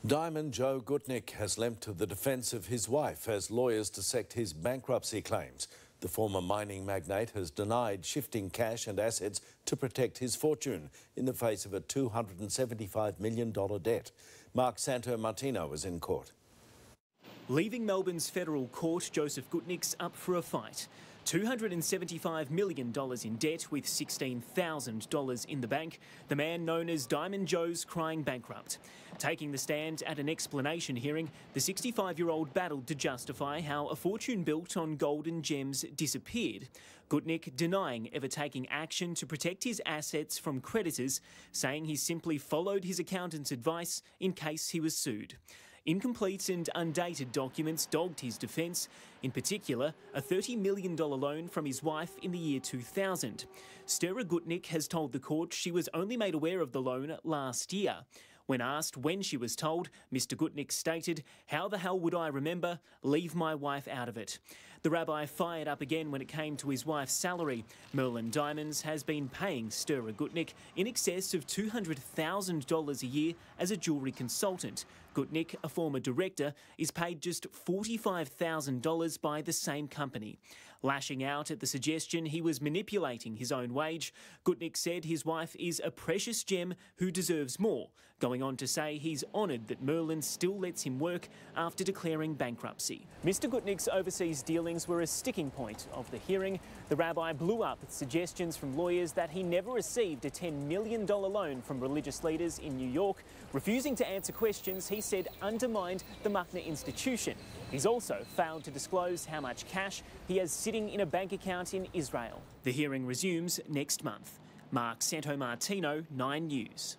Diamond Joe Gutnick has leapt to the defence of his wife as lawyers dissect his bankruptcy claims. The former mining magnate has denied shifting cash and assets to protect his fortune in the face of a $275 million debt. Mark Santo-Martino was in court. Leaving Melbourne's federal court, Joseph Gutnick's up for a fight. $275 million in debt with $16,000 in the bank, the man known as Diamond Joe's crying bankrupt. Taking the stand at an explanation hearing, the 65-year-old battled to justify how a fortune built on gold and gems disappeared. Gutnick denying ever taking action to protect his assets from creditors, saying he simply followed his accountant's advice in case he was sued. Incomplete and undated documents dogged his defence, in particular a $30 million loan from his wife in the year 2000. Sturra Gutnick has told the court she was only made aware of the loan last year. When asked when she was told, Mr Gutnick stated, "How the hell would I remember? Leave my wife out of it." The rabbi fired up again when it came to his wife's salary. Merlin Diamonds has been paying Sturra Gutnick in excess of $200,000 a year as a jewellery consultant. Gutnick, a former director, is paid just $45,000 by the same company. Lashing out at the suggestion he was manipulating his own wage, Gutnick said his wife is a precious gem who deserves more, going on to say he's honoured that Merlin still lets him work after declaring bankruptcy. Mr Gutnick's overseas dealings were a sticking point of the hearing. The rabbi blew up at suggestions from lawyers that he never received a $10 million loan from religious leaders in New York. Refusing to answer questions, he said undermined the Machna institution. He's also failed to disclose how much cash he has sitting in a bank account in Israel. The hearing resumes next month. Mark Santo-Martino, 9 News.